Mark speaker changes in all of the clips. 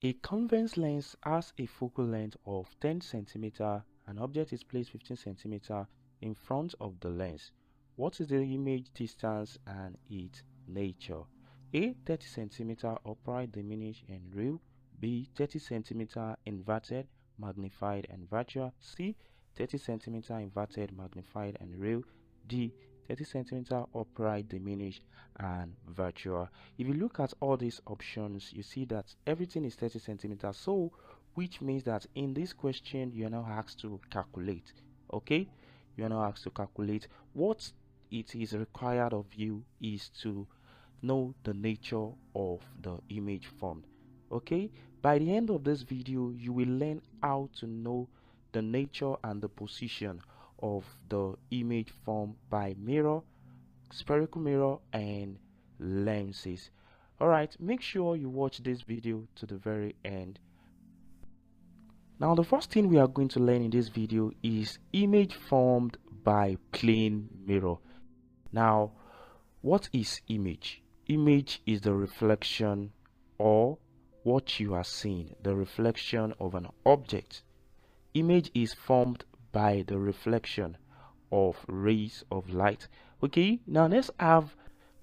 Speaker 1: A convex lens has a focal length of 10 cm. An object is placed 15 cm in front of the lens. What is the image distance and its nature? A. 30 cm upright, diminished, and real. B. 30 cm inverted, magnified, and virtual. C. 30 cm inverted, magnified, and real. D. 30 cm upright, diminished, and virtual. If you look at all these options, you see that everything is 30 centimeters. So, which means that in this question, you are now asked to calculate. Okay, you are now asked to calculate. What it is required of you is to know the nature of the image formed. Okay, by the end of this video, you will learn how to know the nature and the position of the image formed by mirror, spherical mirror, and lenses. Alright, make sure you watch this video to the very end. Now the first thing we are going to learn in this video is image formed by plane mirror. Now, what is image? Image is the reflection, or what you are seeing, the reflection of an object. Image is formed by the reflection of rays of light. Okay, now let's have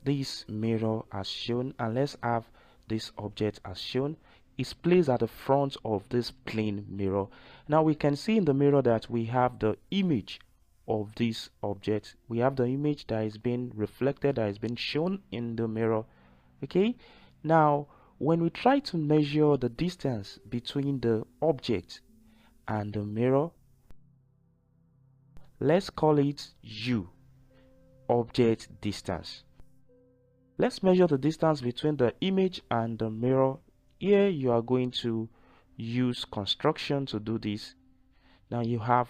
Speaker 1: this mirror as shown, and let's have this object as shown. It's placed at the front of this plane mirror. Now we can see in the mirror that we have the image of this object. We have the image that is being reflected, that is being shown in the mirror. Okay, now when we try to measure the distance between the object and the mirror, let's call it U, object distance. Let's measure the distance between the image and the mirror. Here you are going to use construction to do this. Now you have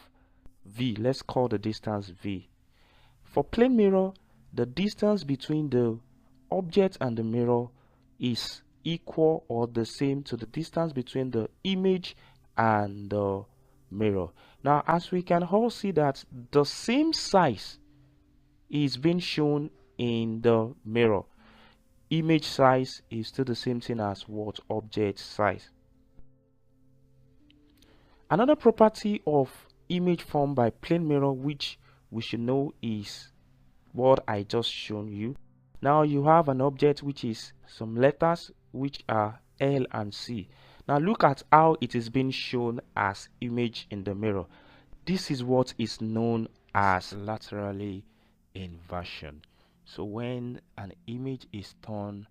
Speaker 1: V. Let's call the distance V. For plane mirror, the distance between the object and the mirror is equal or the same to the distance between the image and the mirror. Now, as we can all see that the same size is being shown in the mirror. Image size is still the same thing as what? Object size. Another property of image formed by plane mirror which we should know is what I just shown you. Now you have an object which is some letters which are L and C. Now look at how it is being shown as image in the mirror. This is what is known as laterally inversion. So when an image is turned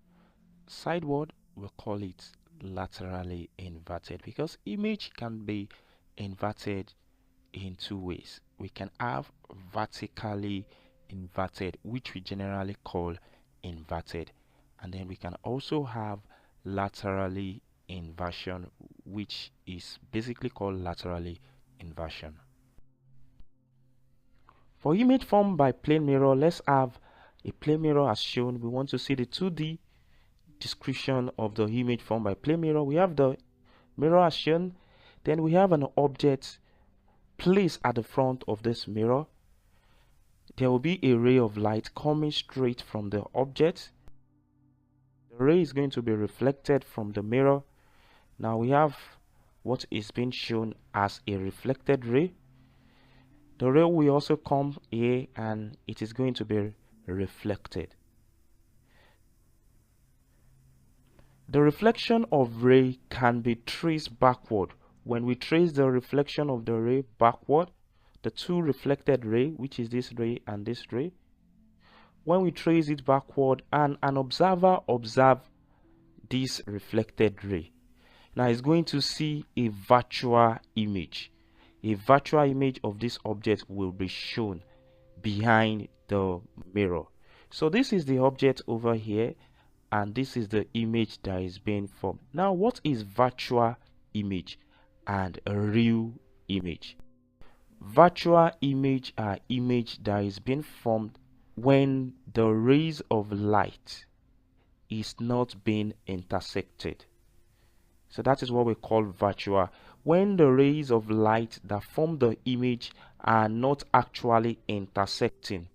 Speaker 1: sideward, we'll call it laterally inverted, because image can be inverted in two ways. We can have vertically inverted, which we generally call inverted, and then we can also have laterally inversion, which is basically called laterally inversion. For image formed by plane mirror, let's have a plane mirror as shown. We want to see the 2D description of the image formed by plane mirror. We have the mirror as shown. Then we have an object placed at the front of this mirror. There will be a ray of light coming straight from the object. The ray is going to be reflected from the mirror. Now we have what is being shown as a reflected ray. The ray will also come here and it is going to be reflected. The reflection of ray can be traced backward. When we trace the reflection of the ray backward, the two reflected ray, which is this ray and this ray, when we trace it backward and an observer observe this reflected ray, now it's going to see a virtual image. A virtual image of this object will be shown behind the mirror. So this is the object over here, and this is the image that is being formed. Now, what is virtual image and a real image? Virtual image are image that is being formed when the rays of light is not being intersected. So that is what we call virtual. When the rays of light that form the image are not actually intersecting.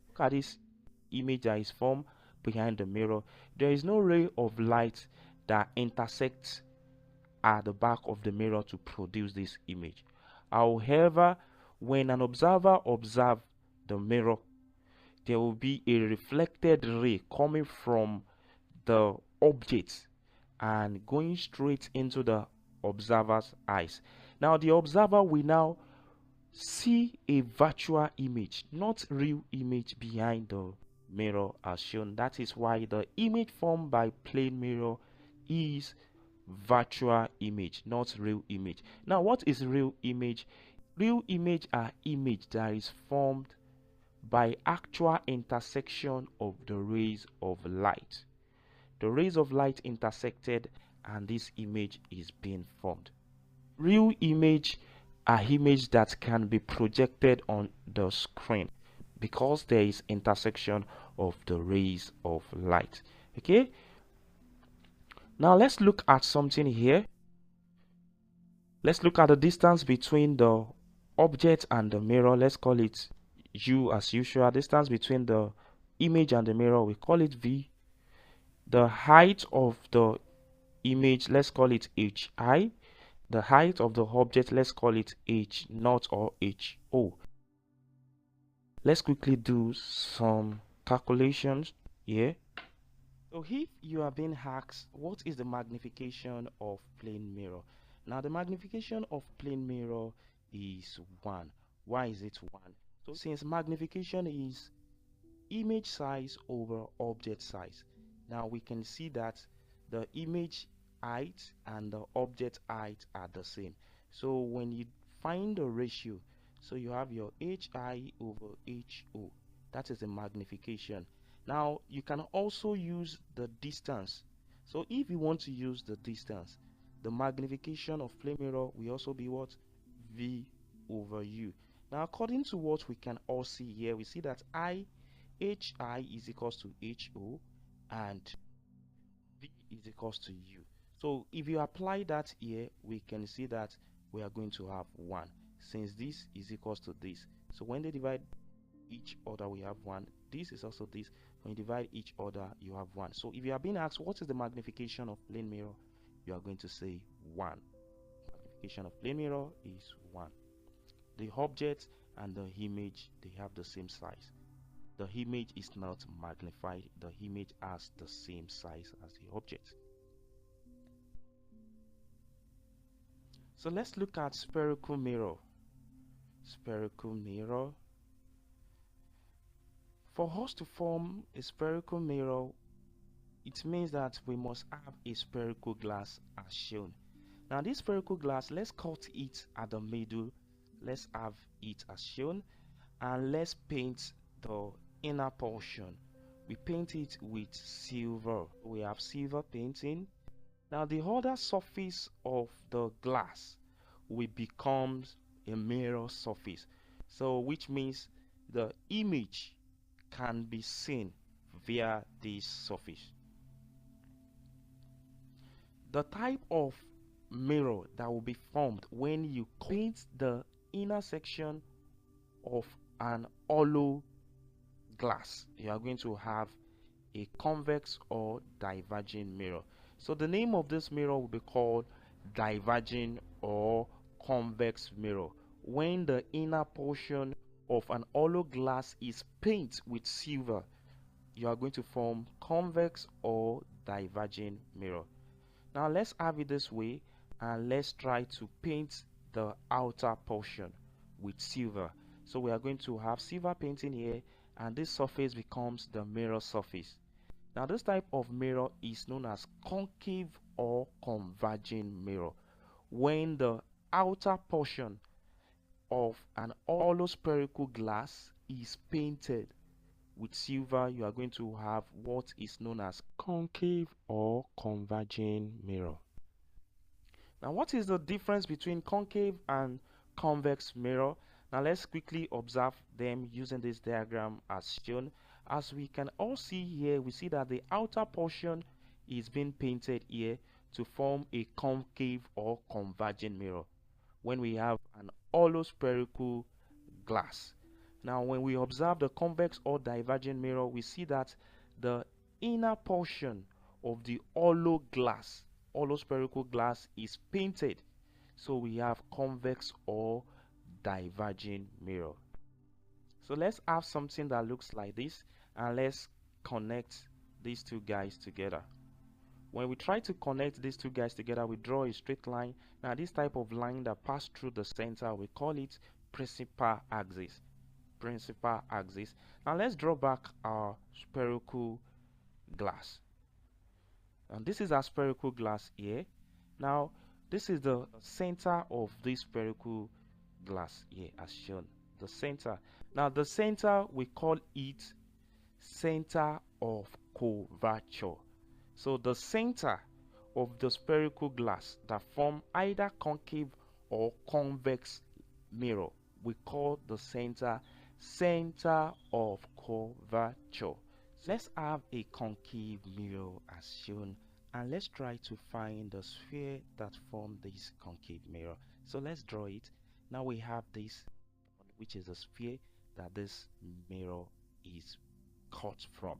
Speaker 1: Look at this image that is formed behind the mirror. There is no ray of light that intersects at the back of the mirror to produce this image. However, when an observer observes the mirror, there will be a reflected ray coming from the object and going straight into the observer's eyes. Now the observer will now see a virtual image, not real image, behind the mirror as shown. That is why the image formed by plane mirror is virtual image, not real image. Now what is real image? Real image are image that is formed by actual intersection of the rays of light. The rays of light intersected and this image is being formed. Real image are images that can be projected on the screen because there is intersection of the rays of light. Okay, now let's look at something here. Let's look at the distance between the object and the mirror. Let's call it U as usual. Distance between the image and the mirror, we call it V. The height of the image, let's call it HI. The height of the object, let's call it H0 or HO. Let's quickly do some calculations here. So if you are being asked what is the magnification of plane mirror, now the magnification of plane mirror is 1. Why is it 1? So since magnification is image size over object size, now we can see that the image height and the object height are the same. So when you find the ratio, so you have your HI over HO, that is the magnification. Now you can also use the distance. So if you want to use the distance, the magnification of plane mirror will also be what? V over U. Now according to what we can all see here, we see that HI is equals to HO and V is equals to U. So if you apply that here, we can see that we are going to have 1, since this is equals to this. So when they divide each other, we have 1. This is also this. When you divide each other, you have 1. So if you are being asked what is the magnification of plane mirror, you are going to say 1. Magnification of plane mirror is 1. The object and the image, they have the same size. The image is not magnified. The image has the same size as the object. So let's look at spherical mirror. Spherical mirror. For us to form a spherical mirror, it means that we must have a spherical glass as shown. Now this spherical glass, let's cut it at the middle. Let's have it as shown, and let's paint the inner portion. We paint it with silver. We have silver painting. Now the other surface of the glass will become a mirror surface, so which means the image can be seen via this surface. The type of mirror that will be formed when you paint the inner section of an hollow glass, you are going to have a convex or diverging mirror. So the name of this mirror will be called diverging or convex mirror. When the inner portion of an hollow glass is painted with silver, you are going to form convex or diverging mirror. Now let's have it this way, and let's try to paint the outer portion with silver. So we are going to have silver painting here, and this surface becomes the mirror surface. Now this type of mirror is known as concave or converging mirror. When the outer portion of an hollow spherical glass is painted with silver, you are going to have what is known as concave or converging mirror. Now what is the difference between concave and convex mirror? Now let's quickly observe them using this diagram as shown. As we can all see here, we see that the outer portion is being painted here to form a concave or converging mirror when we have an hollow spherical glass. Now when we observe the convex or diverging mirror, we see that the inner portion of the hollow glass hollow spherical glass is painted. So we have convex or diverging mirror. So let's have something that looks like this, and let's connect these two guys together. When we try to connect these two guys together, we draw a straight line. Now this type of line that passes through the center, we call it principal axis. Principal axis. Now let's draw back our spherical glass. And this is our spherical glass here. Now this is the center of this spherical glass here as shown. The center. Now the center, we call it center of curvature. So the center of the spherical glass that form either concave or convex mirror, we call the center of curvature. Let's have a concave mirror as shown, and let's try to find the sphere that form this concave mirror. So let's draw it. Now we have this, which is a sphere that this mirror is cut from.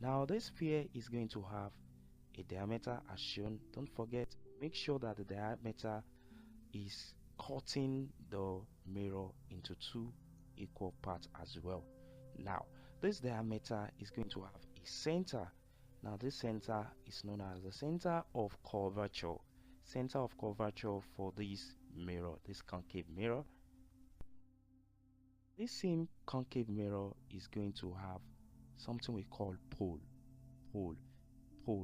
Speaker 1: Now this sphere is going to have a diameter as shown. Don't forget, make sure that the diameter is cutting the mirror into two equal parts as well. Now this diameter is going to have a center. Now this center is known as the center of curvature. Center of curvature for this mirror, this concave mirror. This same concave mirror is going to have something we call pole.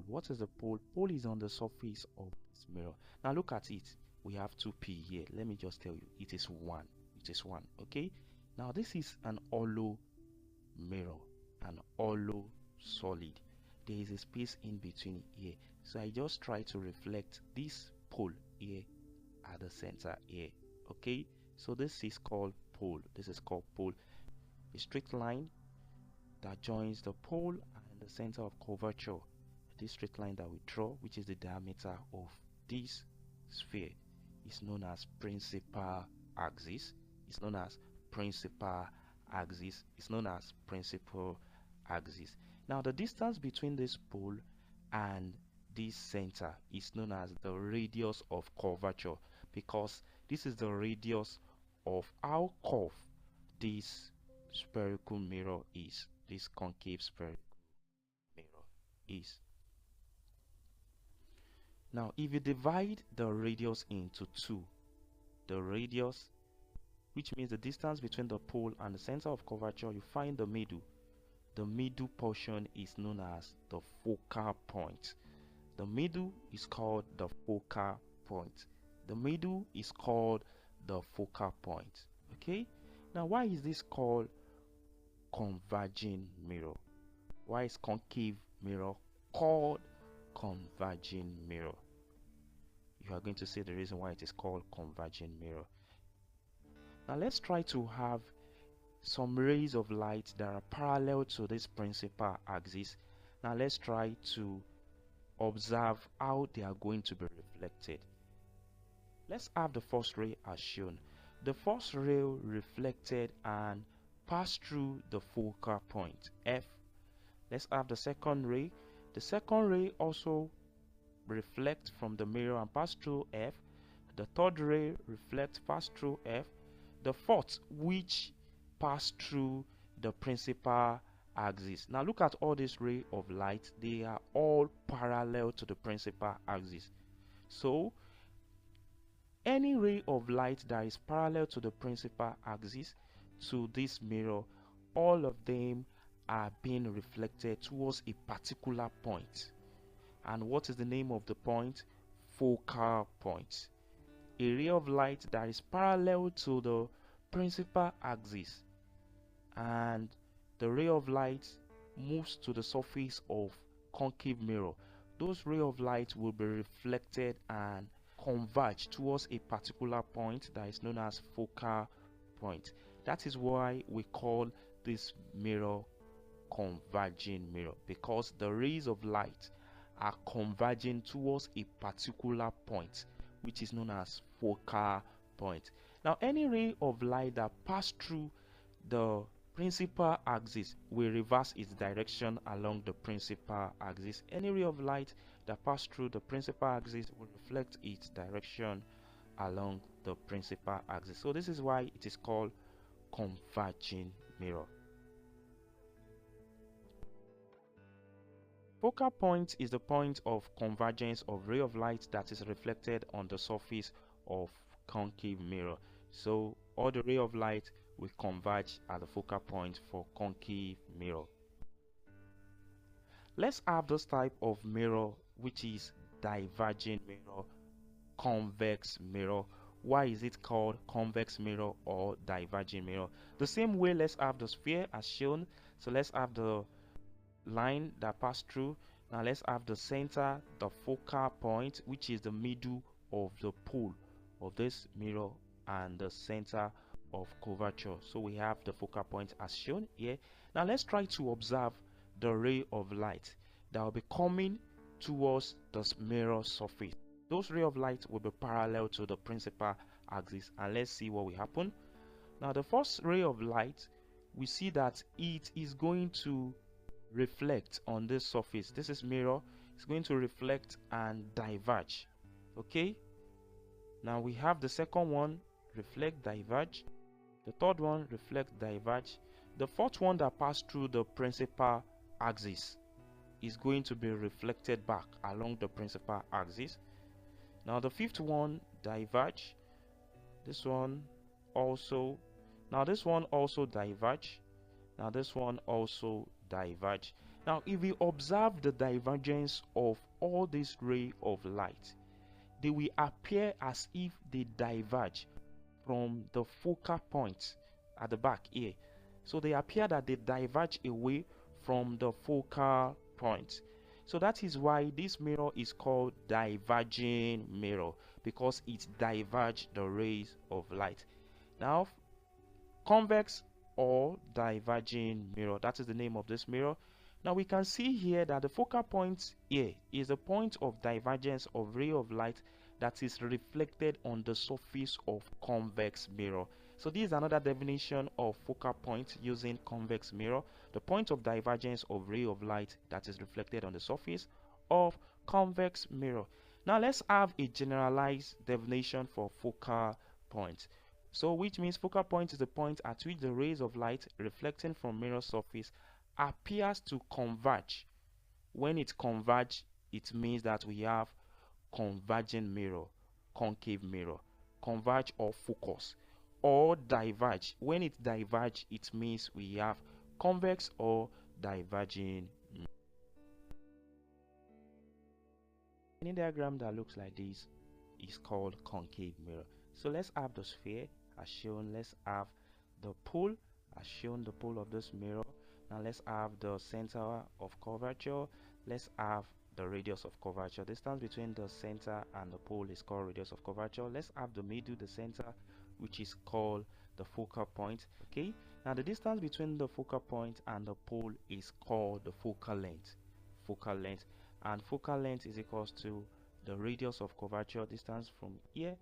Speaker 1: What is the pole? Pole is on the surface of this mirror. Now look at it. We have 2p here. Let me just tell you, it is 1. It is 1. Okay. Now this is an hollow mirror, an hollow solid. There is a space in between here. So I just try to reflect this pole here at the center here. Okay. So this is called pole. This is called pole. A straight line that joins the pole and the center of curvature. This straight line that we draw, which is the diameter of this sphere, is known as principal axis. It's known as principal axis. It's known as principal axis. Now the distance between this pole and this center is known as the radius of curvature, because this is the radius of how curved this spherical mirror is. This concave spherical mirror is. Now if you divide the radius into 2, the radius, which means the distance between the pole and the center of curvature, you find the middle. The middle portion is known as the focal point. The middle is called the focal point. The middle is called the focal point. Okay. Now why is this called converging mirror? Why is concave mirror called converging mirror? You are going to see the reason why it is called converging mirror. Now let's try to have some rays of light that are parallel to this principal axis. Now let's try to observe how they are going to be reflected. Let's have the first ray as shown. The first ray reflected and passed through the focal point F. Let's have the second ray. The second ray also reflect from the mirror and pass through F. The third ray reflect, pass through F. The fourth, which pass through the principal axis. Now look at all these rays of light. They are all parallel to the principal axis. So any ray of light that is parallel to the principal axis to this mirror, all of them are being reflected towards a particular point. And what is the name of the point? Focal point. A ray of light that is parallel to the principal axis and the ray of light moves to the surface of concave mirror, those ray of light will be reflected and converge towards a particular point that is known as focal point. That is why we call this mirror converging mirror, because the rays of light are converging towards a particular point, which is known as focal point. Now any ray of light that pass through the principal axis will reverse its direction along the principal axis. Any ray of light that passes through the principal axis will reflect its direction along the principal axis. So this is why it is called converging mirror. Focal point is the point of convergence of ray of light that is reflected on the surface of concave mirror. So all the ray of light will converge at the focal point for concave mirror. Let's have this type of mirror, which is diverging mirror, convex mirror. Why is it called convex mirror or diverging mirror? The same way, let's have the sphere as shown. So let's have the line that pass through. Now let's have the center, the focal point, which is the middle of the pole of this mirror, and the center of curvature. So we have the focal point as shown here. Now let's try to observe the ray of light that will be coming towards the mirror surface. Those rays of light will be parallel to the principal axis, and let's see what will happen. Now the first ray of light, we see that it is going to reflect on this surface. This is mirror. It's going to reflect and diverge. Okay, now we have the second one, reflect, diverge. The third one, reflect, diverge. The fourth one that passed through the principal axis is going to be reflected back along the principal axis. Now the fifth one, diverge. This one also. Now this one also diverge. Now this one also diverge. Now if we observe the divergence of all these rays of light, they will appear as if they diverge from the focal point at the back here. So they appear that they diverge away from the focal point. So that is why this mirror is called diverging mirror, because it diverges the rays of light. Now convex or diverging mirror, that is the name of this mirror. Now we can see here that the focal point here is the point of divergence of ray of light that is reflected on the surface of convex mirror. So this is another definition of focal point using convex mirror, the point of divergence of ray of light that is reflected on the surface of convex mirror. Now let's have a generalized definition for focal point. So which means focal point is the point at which the rays of light reflecting from mirror surface appears to converge. When it converges, it means that we have converging mirror, concave mirror, converge or focus, or diverge. When it diverge, it means we have convex or diverging mirror. Any diagram that looks like this is called concave mirror. So let's have the sphere as shown. Let's have the pole as shown, the pole of this mirror. Now let's have the center of curvature. Let's have the radius of curvature. Distance between the center and the pole is called radius of curvature. Let's have the middle, the center, which is called the focal point. Okay, now the distance between the focal point and the pole is called the focal length. Focal length, and focal length is equals to the radius of curvature, distance from here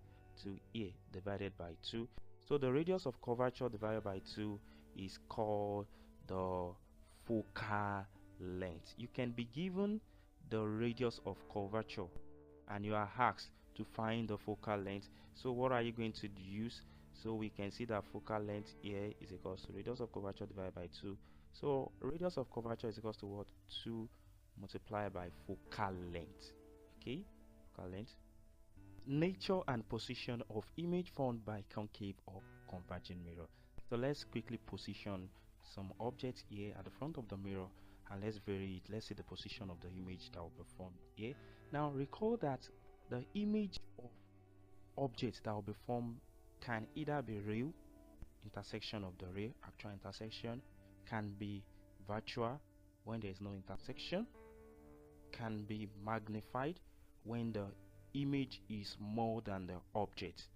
Speaker 1: to here, divided by 2. So the radius of curvature divided by 2 is called the focal length. You can be given the radius of curvature and you are asked to find the focal length. So what are you going to use? So we can see that focal length here is equals to radius of curvature divided by 2. So radius of curvature is equals to what? 2 multiplied by focal length. Okay, focal length. Nature and position of image formed by concave or converging mirror. So let's quickly position some objects here at the front of the mirror, and let's vary it. Let's see the position of the image that will be formed here. Now recall that the image of objects that will be formed can either be real, intersection of the real, actual intersection, can be virtual when there is no intersection, can be magnified when the image is more than the object,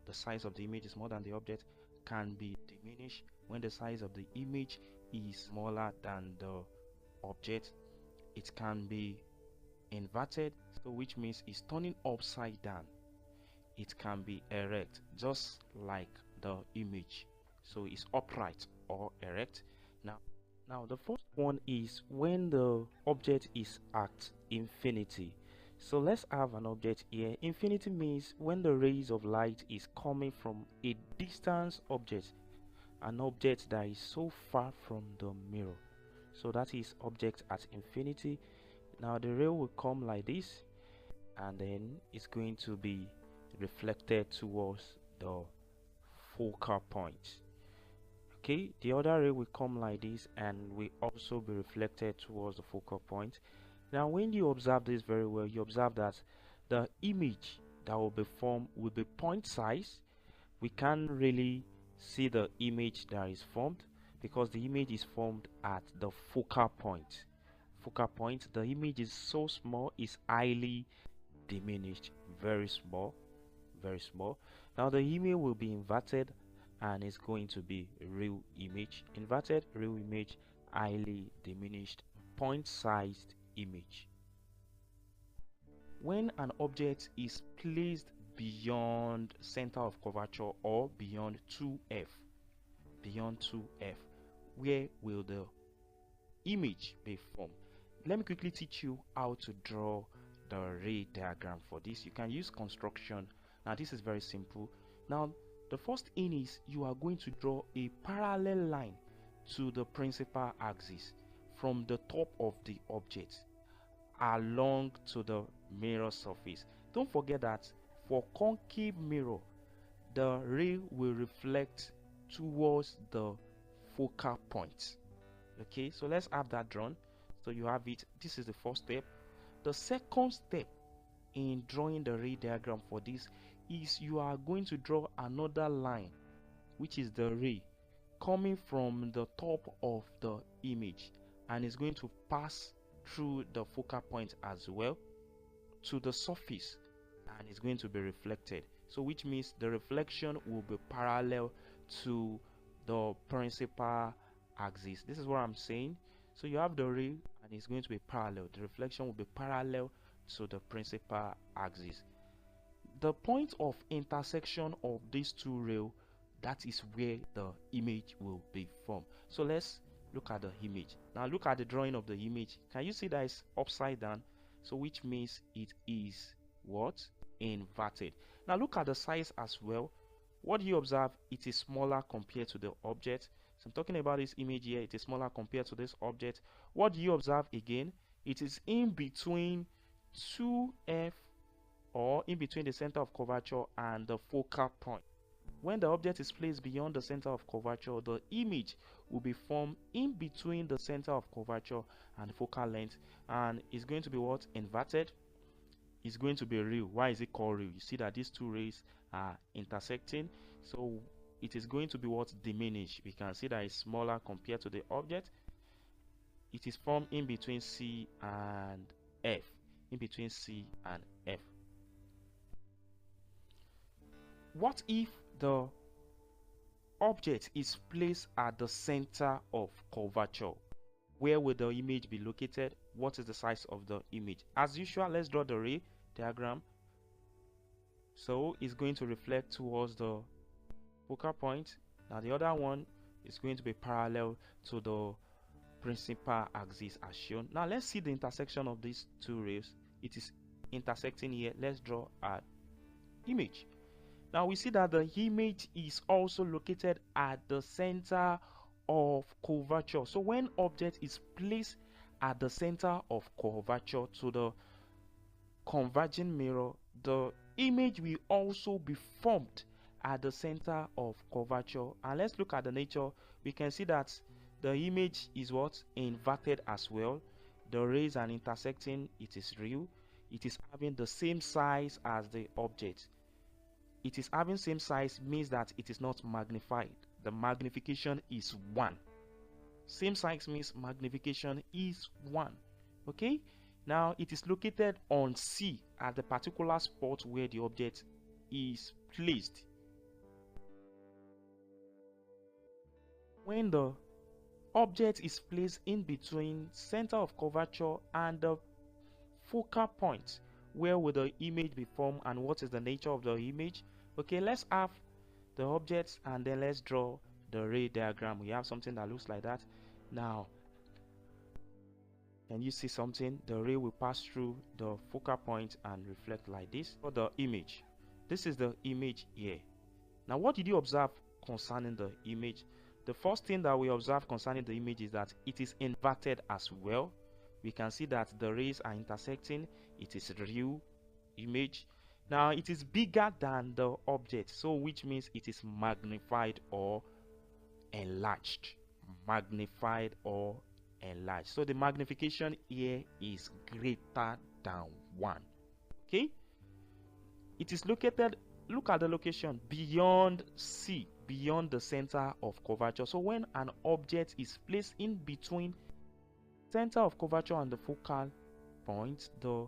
Speaker 1: the size of the image is more than the object, can be diminished when the size of the image is smaller than the object. It can be inverted, so which means it's turning upside down. It can be erect, just like the image, so it's upright or erect. Now the first one is when the object is at infinity. So let's have an object here. Infinity means when the rays of light is coming from a distant object, an object that is so far from the mirror. So that is object at infinity. Now the ray will come like this, and then it's going to be reflected towards the focal point. Okay, the other ray will come like this and will also be reflected towards the focal point. Now when you observe this very well, you observe that the image that will be formed will be point size. We can't really see the image that is formed because the image is formed at the focal point. The image is so small, is highly diminished, very small. Now the image will be inverted and it's going to be real image. Inverted, real image, highly diminished, point-sized image. When an object is placed beyond center of curvature or beyond 2f, where will the image be formed? Let me quickly teach you how to draw the ray diagram for this. You can use construction. Now this is very simple. Now the first thing is you are going to draw a parallel line to the principal axis from the top of the object along to the mirror surface. Don't forget that for concave mirror, the ray will reflect towards the focal point. Okay, so let's have that drawn. So you have it. This is the first step. The second step in drawing the ray diagram for this is you are going to draw another line, which is the ray coming from the top of the image, and it's going to pass through the focal point as well to the surface, and it's going to be reflected. So which means the reflection will be parallel to the principal axis. This is what I'm saying. So you have the ray and it's going to be parallel. The reflection will be parallel to the principal axis. The point of intersection of these two rays, that is where the image will be formed. So let's look at the image. Now look at the drawing of the image. Can you see that it's upside down? So which means it is what? Inverted. Now look at the size as well. What do you observe? It is smaller compared to the object. So I'm talking about this image here. It is smaller compared to this object. What do you observe again? It is in between 2f, or in between the center of curvature and the focal point. When the object is placed beyond the center of curvature, the image will be formed in between the center of curvature and the focal length, and it's going to be what? Inverted. It's going to be real. Why is it called real? You see that these two rays are intersecting, so it is going to be what? Diminished. We can see that it's smaller compared to the object. It is formed in between C and F. In between C and F. What if the object is placed at the center of curvature? Where will the image be located? What is the size of the image? As usual, let's draw the ray diagram. So it's going to reflect towards the focal point. Now the other one is going to be parallel to the principal axis as shown. Now let's see the intersection of these two rays. It is intersecting here. Let's draw an image. Now we see that the image is also located at the center of curvature. So when object is placed at the center of curvature to the converging mirror, the image will also be formed at the center of curvature. And let's look at the nature. We can see that the image is what? Inverted as well. The rays are intersecting. It is real. It is having the same size as the object. It is having same size means that it is not magnified. The magnification is 1. Same size means magnification is 1. Okay, now it is located on C at the particular spot where the object is placed. When the object is placed in between center of curvature and the focal point, where will the image be formed and what is the nature of the image? Okay, let's have the objects and then let's draw the ray diagram, we have something that looks like that. Now, can you see something? The ray will pass through the focal point and reflect like this. For the image, this is the image here. Now, what did you observe concerning the image? The first thing that we observe concerning the image is that it is inverted as well. We can see that the rays are intersecting. It is a real image. Now, it is bigger than the object, so which means it is magnified or enlarged. Magnified or enlarged. So the magnification here is greater than 1. Okay, it is located, look at the location, beyond C, beyond the center of curvature. So when an object is placed in between center of curvature and the focal point, the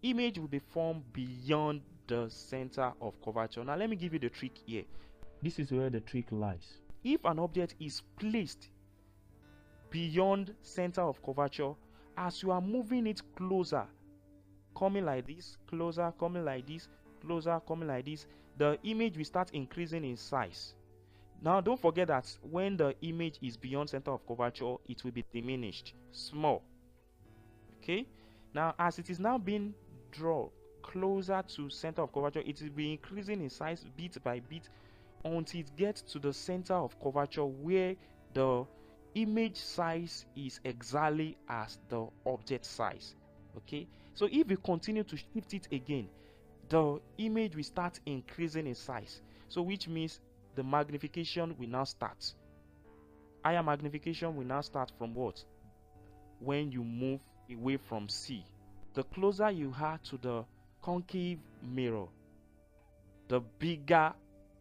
Speaker 1: image will be formed beyond the center of curvature. Now let me give you the trick here. This is where the trick lies. If an object is placed beyond center of curvature, as you are moving it closer, coming like this, closer, coming like this, closer, coming like this, the image will start increasing in size. Now don't forget that when the image is beyond center of curvature, it will be diminished, small. Okay, now as it is now being drawn closer to center of curvature, it will be increasing in size bit by bit until it gets to the center of curvature, where the image size is exactly as the object size. Okay, so if we continue to shift it again, the image will start increasing in size, so which means the magnification will now start. Higher magnification will now start from what? When you move away from C. The closer you are to the concave mirror, the bigger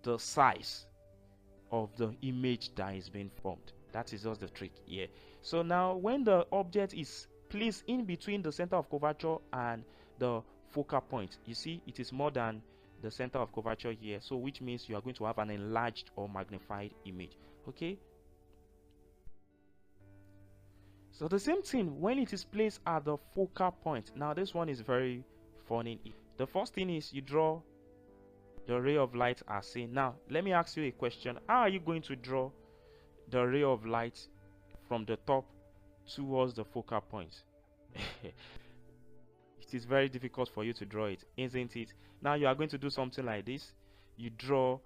Speaker 1: the size of the image that is being formed. That is just the trick here. So now when the object is placed in between the center of curvature and the focal point, you see it is more than the center of curvature here, so which means you are going to have an enlarged or magnified image. Okay, so the same thing when it is placed at the focal point. Now this one is very funny. The first thing is you draw the ray of light as seen. Now let me ask you a question. How are you going to draw the ray of light from the top towards the focal point? It is very difficult for you to draw it, isn't it? Now you are going to do something like this. You draw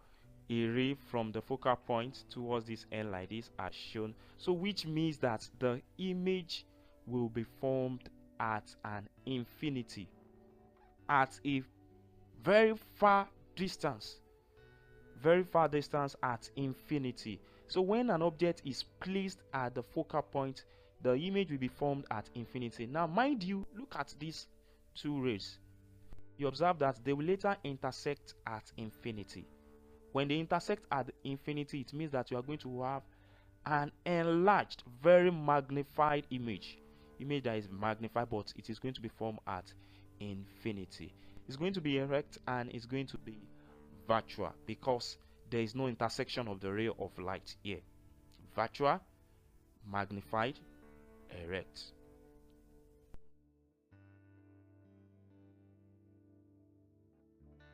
Speaker 1: a ray from the focal point towards this end like this as shown, so which means that the image will be formed at an infinity, at a very far distance at infinity. So when an object is placed at the focal point, the image will be formed at infinity. Now mind you, look at these two rays. You observe that they will later intersect at infinity. When they intersect at infinity, it means that you are going to have an enlarged, very magnified image that is magnified, but it is going to be formed at infinity. It's going to be erect and it's going to be virtual, because there is no intersection of the ray of light here. Virtual, magnified, erect.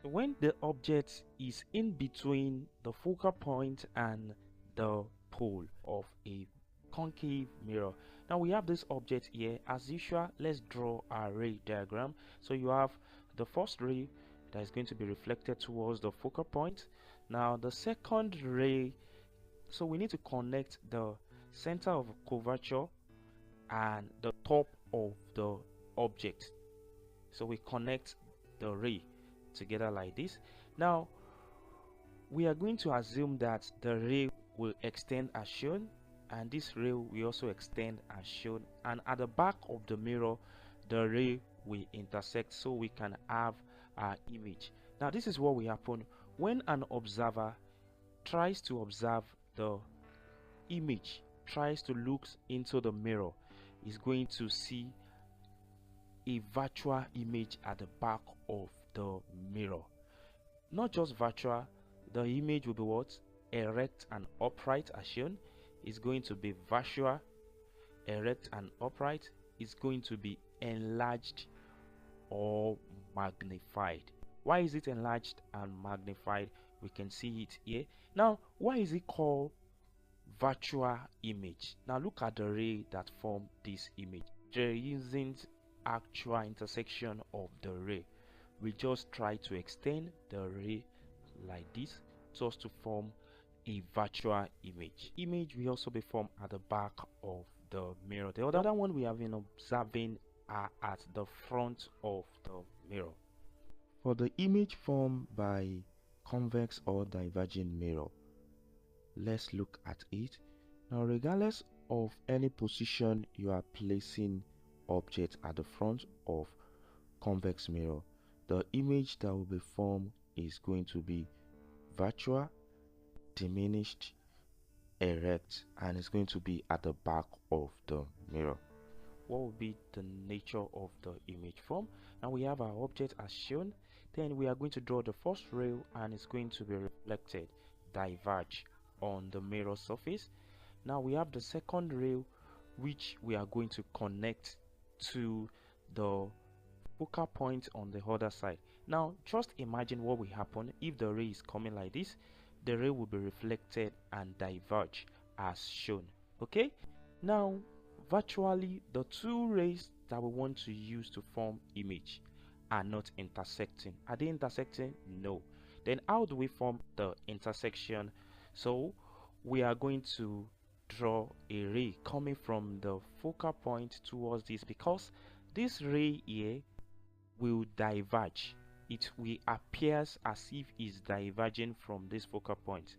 Speaker 1: When the object is in between the focal point and the pole of a concave mirror, now we have this object here. As usual, let's draw a ray diagram. So you have the first ray that is going to be reflected towards the focal point. Now the second ray, so we need to connect the center of curvature and the top of the object. So we connect the ray together like this. Now we are going to assume that the ray will extend as shown, and this ray will also extend as shown, and at the back of the mirror the ray will intersect, so we can have our image. Now this is what will happen when an observer tries to observe the image, tries to look into the mirror. Is going to see a virtual image at the back of the mirror. Not just virtual, the image will be what? Erect and upright as shown. Is going to be virtual, erect and upright. Is going to be enlarged or magnified. Why is it enlarged and magnified? We can see it here. Now, why is it called virtual image. Now look at the ray that form this image. There isn't actual intersection of the ray. We just try to extend the ray like this just to form a virtual image. Image will also be formed at the back of the mirror. The other one we have been observing are at the front of the mirror. For the image formed by convex or diverging mirror, let's look at it. Now, regardless of any position you are placing object at the front of convex mirror, the image that will be formed is going to be virtual, diminished, erect, and it's going to be at the back of the mirror. What will be the nature of the image form? Now we have our object as shown. Then we are going to draw the first rail, and it's going to be reflected, diverge on the mirror surface. Now we have the second rail, which we are going to connect to the focal point on the other side. Now just imagine what will happen if the ray is coming like this. The ray will be reflected and diverge as shown. Okay, now virtually the two rays that we want to use to form image are not intersecting. Are they intersecting? No. Then how do we form the intersection? So we are going to draw a ray coming from the focal point towards this, because this ray here will diverge. It will appear as if it's diverging from this focal point.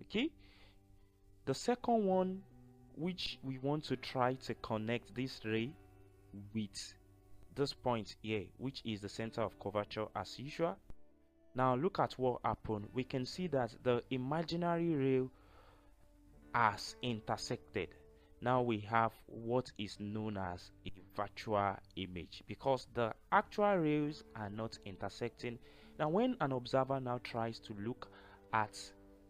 Speaker 1: Okay, the second one, which we want to try to connect this ray with this point here, which is the center of curvature as usual. Now look at what happened. We can see that the imaginary rail has intersected. Now we have what is known as a virtual image, because the actual rails are not intersecting. Now when an observer now tries to look at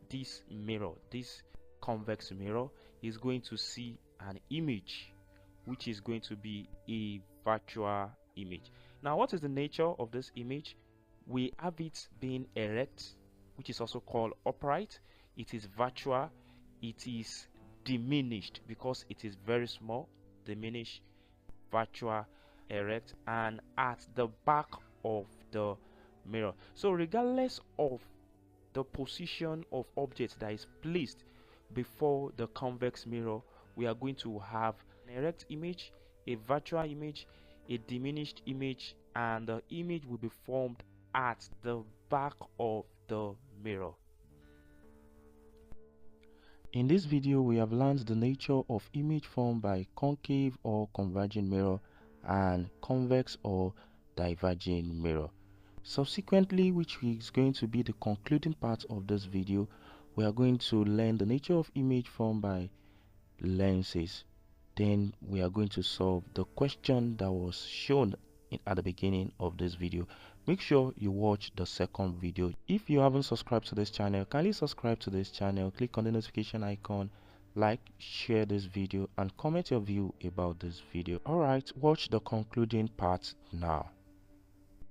Speaker 1: this mirror, this convex mirror, is going to see an image which is going to be a virtual image. Now what is the nature of this image? We have it being erect, which is also called upright. It is virtual. It is diminished because it is very small. Diminished, virtual, erect, and at the back of the mirror. So regardless of the position of objects that is placed before the convex mirror, we are going to have an erect image, a virtual image, a diminished image, and the image will be formed at the back of the mirror. In this video, we have learned the nature of image formed by concave or converging mirror and convex or diverging mirror. Subsequently, which is going to be the concluding part of this video, we are going to learn the nature of image formed by lenses. Then we are going to solve the question that was shown at the beginning of this video. Make sure you watch the second video. If you haven't subscribed to this channel, kindly subscribe to this channel, click on the notification icon, like, share this video, and comment your view about this video. Alright, watch the concluding part now.